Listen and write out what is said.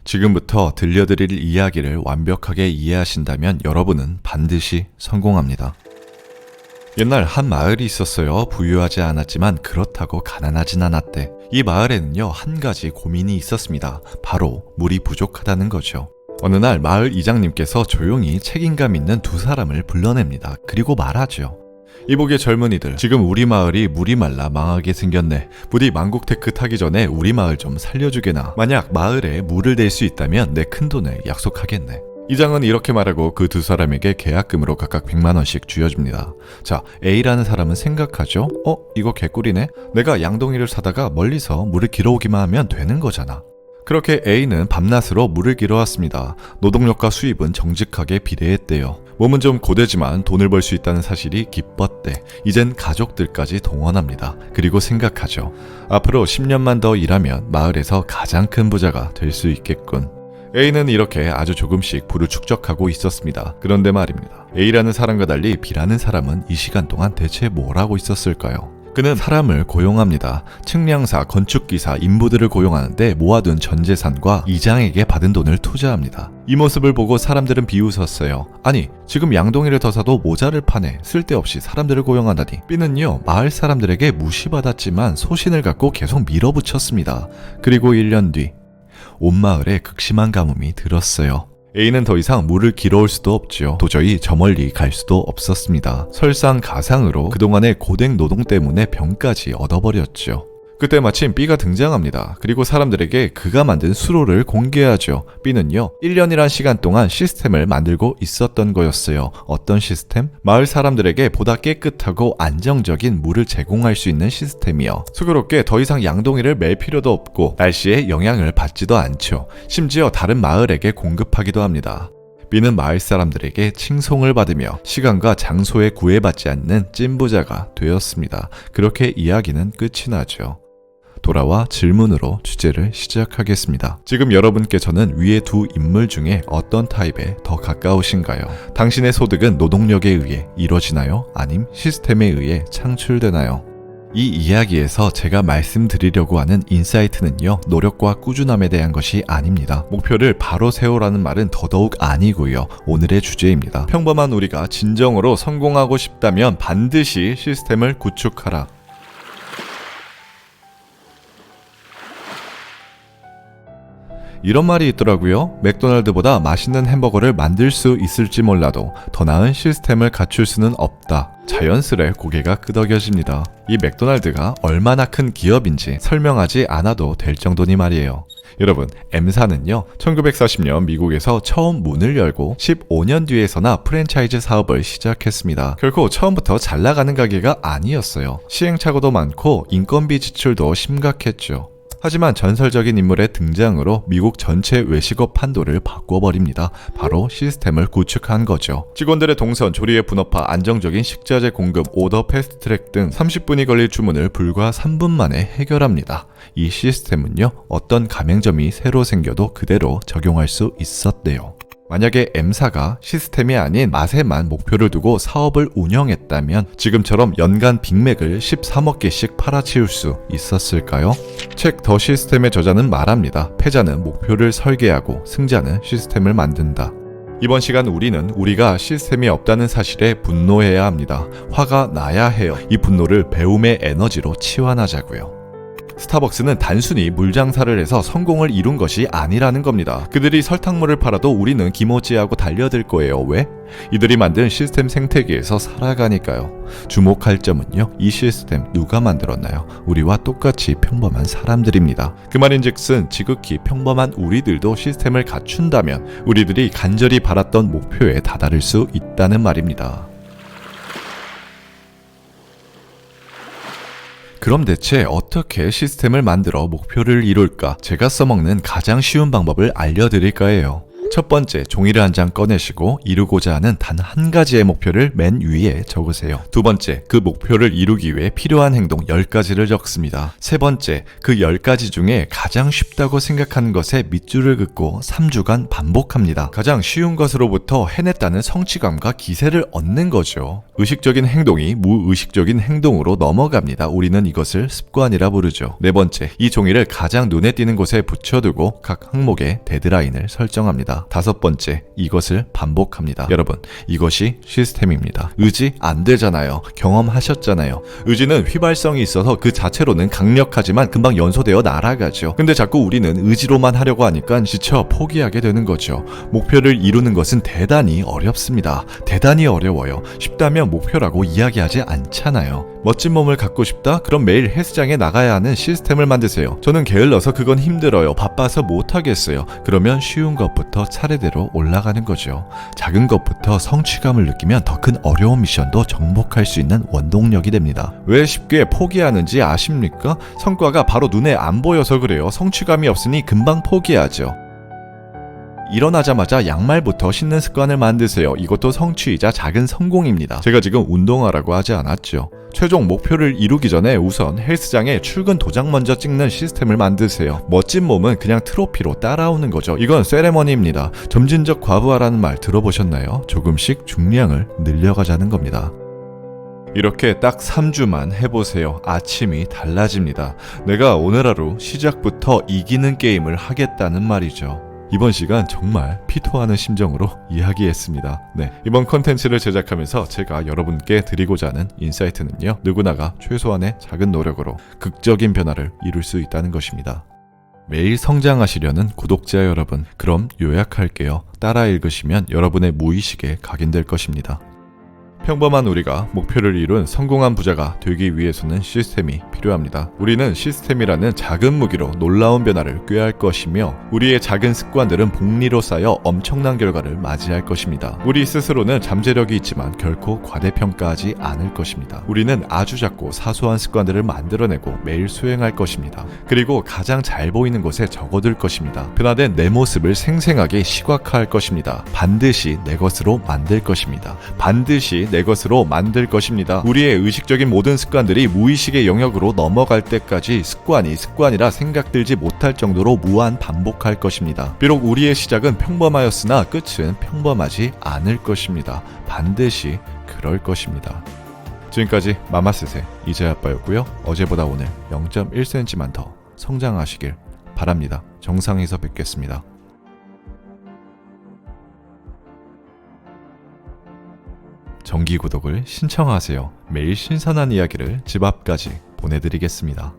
지금부터 들려드릴 이야기를 완벽하게 이해하신다면 여러분은 반드시 성공합니다. 옛날 한 마을이 있었어요. 부유하지 않았지만 그렇다고 가난하진 않았대. 이 마을에는요, 한 가지 고민이 있었습니다. 바로 물이 부족하다는 거죠. 어느 날 마을 이장님께서 조용히 책임감 있는 두 사람을 불러냅니다. 그리고 말하죠. 이복의 젊은이들, 지금 우리 마을이 물이 말라 망하게 생겼네. 부디 망국테크 타기 전에 우리 마을 좀 살려주게나. 만약 마을에 물을 댈 수 있다면 내 큰돈을 약속하겠네. 이장은 이렇게 말하고 그 두 사람에게 계약금으로 각각 100만원씩 쥐어줍니다. 자, A라는 사람은 생각하죠? 이거 개꿀이네? 내가 양동이를 사다가 멀리서 물을 길어오기만 하면 되는 거잖아. 그렇게 A는 밤낮으로 물을 길어왔습니다. 노동력과 수입은 정직하게 비례했대요. 몸은 좀 고되지만 돈을 벌 수 있다는 사실이 기뻤대. 이젠 가족들까지 동원합니다. 그리고 생각하죠. 앞으로 10년만 더 일하면 마을에서 가장 큰 부자가 될 수 있겠군. A는 이렇게 아주 조금씩 부를 축적하고 있었습니다. 그런데 말입니다. A라는 사람과 달리 B라는 사람은 이 시간 동안 대체 뭘 하고 있었을까요? 그는 사람을 고용합니다. 측량사, 건축기사, 인부들을 고용하는데 모아둔 전 재산과 이장에게 받은 돈을 투자합니다. 이 모습을 보고 사람들은 비웃었어요. 아니, 지금 양동이를 더 사도 모자를 파네. 쓸데없이 사람들을 고용하다니. B는요, 마을 사람들에게 무시받았지만 소신을 갖고 계속 밀어붙였습니다. 그리고 1년 뒤 온 마을에 극심한 가뭄이 들었어요. A는 더 이상 물을 길어올 수도 없죠. 도저히 저 멀리 갈 수도 없었습니다. 설상가상으로 그동안의 고된 노동 때문에 병까지 얻어버렸죠. 그때 마침 B가 등장합니다. 그리고 사람들에게 그가 만든 수로를 공개하죠. B는요, 1년이란 시간 동안 시스템을 만들고 있었던 거였어요. 어떤 시스템? 마을 사람들에게 보다 깨끗하고 안정적인 물을 제공할 수 있는 시스템이요. 수고롭게 더 이상 양동이를 맬 필요도 없고 날씨에 영향을 받지도 않죠. 심지어 다른 마을에게 공급하기도 합니다. B는 마을 사람들에게 칭송을 받으며 시간과 장소에 구애받지 않는 찐부자가 되었습니다. 그렇게 이야기는 끝이 나죠. 돌아와 질문으로 주제를 시작하겠습니다. 지금 여러분께서는 위의 두 인물 중에 어떤 타입에 더 가까우신가요? 당신의 소득은 노동력에 의해 이루어지나요? 아님 시스템에 의해 창출되나요? 이 이야기에서 제가 말씀드리려고 하는 인사이트는요, 노력과 꾸준함에 대한 것이 아닙니다. 목표를 바로 세우라는 말은 더더욱 아니고요. 오늘의 주제입니다. 평범한 우리가 진정으로 성공하고 싶다면 반드시 시스템을 구축하라. 이런 말이 있더라고요. 맥도날드보다 맛있는 햄버거를 만들 수 있을지 몰라도 더 나은 시스템을 갖출 수는 없다. 자연스레 고개가 끄덕여집니다. 이 맥도날드가 얼마나 큰 기업인지 설명하지 않아도 될 정도니 말이에요. 여러분, M사는요, 1940년 미국에서 처음 문을 열고 15년 뒤에서나 프랜차이즈 사업을 시작했습니다. 결코 처음부터 잘 나가는 가게가 아니었어요. 시행착오도 많고 인건비 지출도 심각했죠. 하지만 전설적인 인물의 등장으로 미국 전체 외식업 판도를 바꿔버립니다. 바로 시스템을 구축한 거죠. 직원들의 동선, 조리의 분업화, 안정적인 식자재 공급, 오더 패스트트랙 등 30분이 걸릴 주문을 불과 3분 만에 해결합니다. 이 시스템은요, 어떤 가맹점이 새로 생겨도 그대로 적용할 수 있었대요. 만약에 M사가 시스템이 아닌 맛에만 목표를 두고 사업을 운영했다면 지금처럼 연간 빅맥을 13억 개씩 팔아치울 수 있었을까요? 책 더 시스템의 저자는 말합니다. 패자는 목표를 설계하고 승자는 시스템을 만든다. 이번 시간 우리는 우리가 시스템이 없다는 사실에 분노해야 합니다. 화가 나야 해요. 이 분노를 배움의 에너지로 치환하자고요. 스타벅스는 단순히 물장사를 해서 성공을 이룬 것이 아니라는 겁니다. 그들이 설탕물을 팔아도 우리는 기모찌하고 달려들 거예요. 왜? 이들이 만든 시스템 생태계에서 살아가니까요. 주목할 점은요, 이 시스템 누가 만들었나요? 우리와 똑같이 평범한 사람들입니다. 그 말인즉슨 지극히 평범한 우리들도 시스템을 갖춘다면 우리들이 간절히 바랐던 목표에 다다를 수 있다는 말입니다. 그럼 대체 어떻게 시스템을 만들어 목표를 이룰까? 제가 써먹는 가장 쉬운 방법을 알려드릴까 해요. 첫 번째, 종이를 한 장 꺼내시고 이루고자 하는 단 한 가지의 목표를 맨 위에 적으세요. 두 번째, 그 목표를 이루기 위해 필요한 행동 10가지를 적습니다. 세 번째, 그 10가지 중에 가장 쉽다고 생각하는 것에 밑줄을 긋고 3주간 반복합니다. 가장 쉬운 것으로부터 해냈다는 성취감과 기세를 얻는 거죠. 의식적인 행동이 무의식적인 행동으로 넘어갑니다. 우리는 이것을 습관이라 부르죠. 네 번째, 이 종이를 가장 눈에 띄는 곳에 붙여두고 각 항목에 데드라인을 설정합니다. 다섯 번째, 이것을 반복합니다. 여러분, 이것이 시스템입니다. 의지 안 되잖아요. 경험하셨잖아요. 의지는 휘발성이 있어서 그 자체로는 강력하지만 금방 연소되어 날아가죠. 근데 자꾸 우리는 의지로만 하려고 하니까 지쳐 포기하게 되는 거죠. 목표를 이루는 것은 대단히 어렵습니다. 대단히 어려워요. 쉽다면 목표라고 이야기하지 않잖아요. 멋진 몸을 갖고 싶다? 그럼 매일 헬스장에 나가야 하는 시스템을 만드세요. 저는 게을러서 그건 힘들어요. 바빠서 못하겠어요. 그러면 쉬운 것부터 차례대로 올라가는 거죠. 작은 것부터 성취감을 느끼면 더 큰 어려운 미션도 정복할 수 있는 원동력이 됩니다. 왜 쉽게 포기하는지 아십니까? 성과가 바로 눈에 안 보여서 그래요. 성취감이 없으니 금방 포기하죠. 일어나자마자 양말부터 신는 습관을 만드세요. 이것도 성취이자 작은 성공입니다. 제가 지금 운동하라고 하지 않았죠. 최종 목표를 이루기 전에 우선 헬스장에 출근 도장 먼저 찍는 시스템을 만드세요. 멋진 몸은 그냥 트로피로 따라오는 거죠. 이건 세레머니입니다. 점진적 과부하라는 말 들어보셨나요? 조금씩 중량을 늘려가자는 겁니다. 이렇게 딱 3주만 해보세요. 아침이 달라집니다. 내가 오늘 하루 시작부터 이기는 게임을 하겠다는 말이죠. 이번 시간 정말 피토하는 심정으로 이야기했습니다. 네, 이번 컨텐츠를 제작하면서 제가 여러분께 드리고자 하는 인사이트는요, 누구나가 최소한의 작은 노력으로 극적인 변화를 이룰 수 있다는 것입니다. 매일 성장하시려는 구독자 여러분, 그럼 요약할게요. 따라 읽으시면 여러분의 무의식에 각인될 것입니다. 평범한 우리가 목표를 이룬 성공한 부자가 되기 위해서는 시스템이 필요합니다. 우리는 시스템이라는 작은 무기로 놀라운 변화를 꾀할 것이며 우리의 작은 습관들은 복리로 쌓여 엄청난 결과를 맞이할 것입니다. 우리 스스로는 잠재력이 있지만 결코 과대평가하지 않을 것입니다. 우리는 아주 작고 사소한 습관들을 만들어내고 매일 수행할 것입니다. 그리고 가장 잘 보이는 곳에 적어둘 것입니다. 변화된 내 모습을 생생하게 시각화할 것입니다. 반드시 내 것으로 만들 것입니다. 반드시 내 것으로 만들 것입니다. 우리의 의식적인 모든 습관들이 무의식의 영역으로 넘어갈 때까지 습관이 습관이라 생각들지 못할 정도로 무한 반복할 것입니다. 비록 우리의 시작은 평범하였으나 끝은 평범하지 않을 것입니다. 반드시 그럴 것입니다. 지금까지 마마스세 이재아빠였고요. 어제보다 오늘 0.1cm만 더 성장하시길 바랍니다. 정상에서 뵙겠습니다. 정기 구독을 신청하세요. 매일 신선한 이야기를 집 앞까지 보내드리겠습니다.